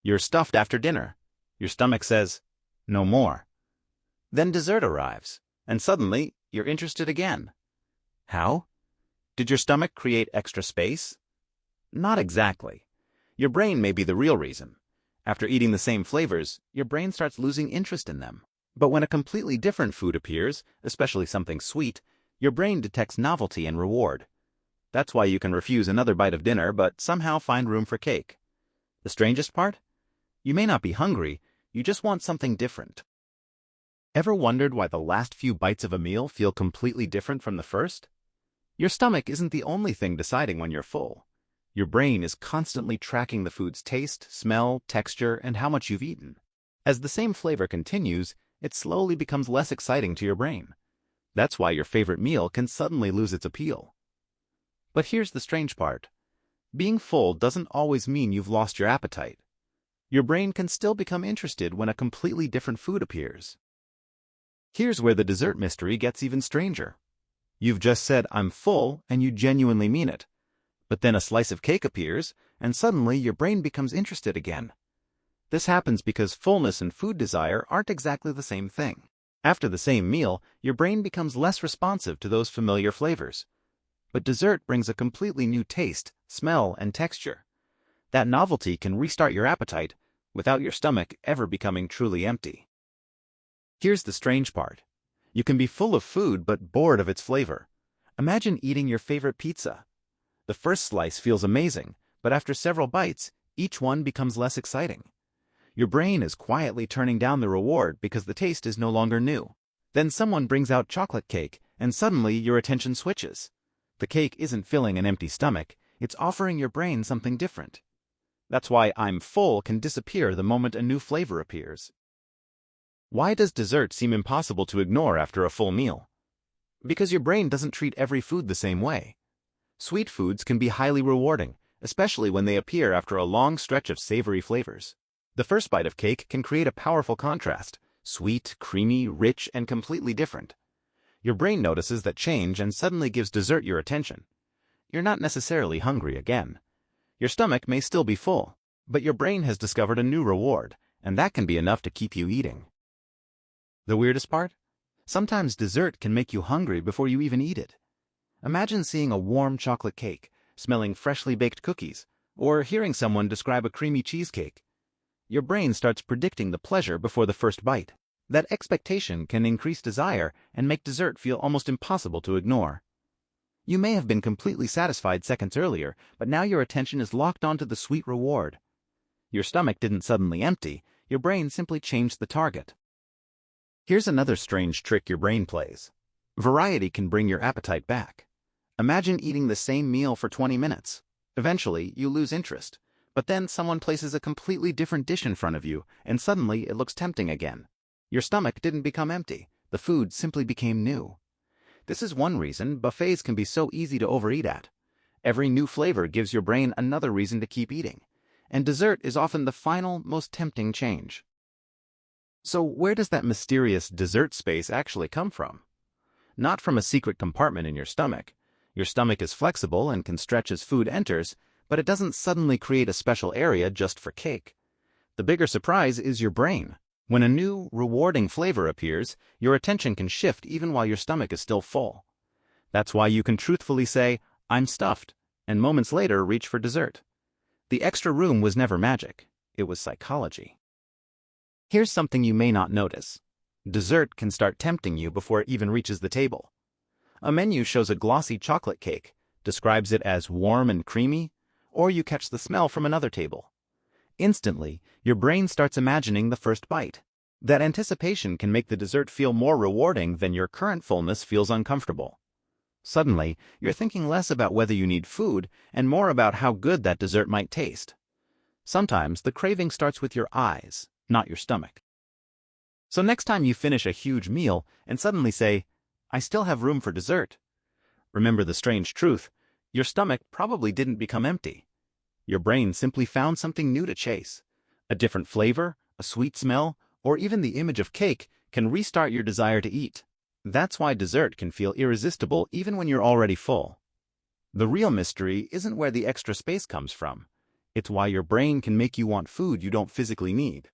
You're stuffed after dinner. Your stomach says, no more. Then dessert arrives, and suddenly you're interested again. How? Did your stomach create extra space? Not exactly. Your brain may be the real reason. After eating the same flavors, your brain starts losing interest in them. But when a completely different food appears, especially something sweet, your brain detects novelty and reward. That's why you can refuse another bite of dinner but somehow find room for cake. The strangest part? You may not be hungry, you just want something different. Ever wondered why the last few bites of a meal feel completely different from the first? Your stomach isn't the only thing deciding when you're full. Your brain is constantly tracking the food's taste, smell, texture, and how much you've eaten. As the same flavor continues, it slowly becomes less exciting to your brain. That's why your favorite meal can suddenly lose its appeal. But here's the strange part. Being full doesn't always mean you've lost your appetite. Your brain can still become interested when a completely different food appears. Here's where the dessert mystery gets even stranger. You've just said, I'm full, and you genuinely mean it. But then a slice of cake appears, and suddenly your brain becomes interested again. This happens because fullness and food desire aren't exactly the same thing. After the same meal, your brain becomes less responsive to those familiar flavors. But dessert brings a completely new taste, smell, and texture. That novelty can restart your appetite without your stomach ever becoming truly empty. Here's the strange part. You can be full of food but bored of its flavor. Imagine eating your favorite pizza. The first slice feels amazing, but after several bites, each one becomes less exciting. Your brain is quietly turning down the reward because the taste is no longer new. Then someone brings out chocolate cake, and suddenly your attention switches. The cake isn't filling an empty stomach, it's offering your brain something different. That's why I'm full can disappear the moment a new flavor appears. Why does dessert seem impossible to ignore after a full meal? Because your brain doesn't treat every food the same way. Sweet foods can be highly rewarding, especially when they appear after a long stretch of savory flavors. The first bite of cake can create a powerful contrast, sweet, creamy, rich, and completely different. Your brain notices that change and suddenly gives dessert your attention. You're not necessarily hungry again. Your stomach may still be full, but your brain has discovered a new reward, and that can be enough to keep you eating. The weirdest part? Sometimes dessert can make you hungry before you even eat it. Imagine seeing a warm chocolate cake, smelling freshly baked cookies, or hearing someone describe a creamy cheesecake. Your brain starts predicting the pleasure before the first bite. That expectation can increase desire and make dessert feel almost impossible to ignore. You may have been completely satisfied seconds earlier, but now your attention is locked onto the sweet reward. Your stomach didn't suddenly empty, your brain simply changed the target. Here's another strange trick your brain plays. Variety can bring your appetite back. Imagine eating the same meal for 20 minutes. Eventually, you lose interest. But then someone places a completely different dish in front of you, and suddenly it looks tempting again. Your stomach didn't become empty. The food simply became new. This is one reason buffets can be so easy to overeat at. Every new flavor gives your brain another reason to keep eating. And dessert is often the final, most tempting change. So where does that mysterious dessert space actually come from? Not from a secret compartment in your stomach. Your stomach is flexible and can stretch as food enters, but it doesn't suddenly create a special area just for cake. The bigger surprise is your brain. When a new, rewarding flavor appears, your attention can shift even while your stomach is still full. That's why you can truthfully say, I'm stuffed, and moments later reach for dessert. The extra room was never magic. It was psychology. Here's something you may not notice. Dessert can start tempting you before it even reaches the table. A menu shows a glossy chocolate cake, describes it as warm and creamy, or you catch the smell from another table. Instantly, your brain starts imagining the first bite. That anticipation can make the dessert feel more rewarding than your current fullness feels uncomfortable. Suddenly, you're thinking less about whether you need food and more about how good that dessert might taste. Sometimes the craving starts with your eyes, not your stomach. So next time you finish a huge meal and suddenly say, I still have room for dessert, remember the strange truth. Your stomach probably didn't become empty. Your brain simply found something new to chase. A different flavor, a sweet smell, or even the image of cake can restart your desire to eat. That's why dessert can feel irresistible even when you're already full. The real mystery isn't where the extra space comes from. It's why your brain can make you want food you don't physically need.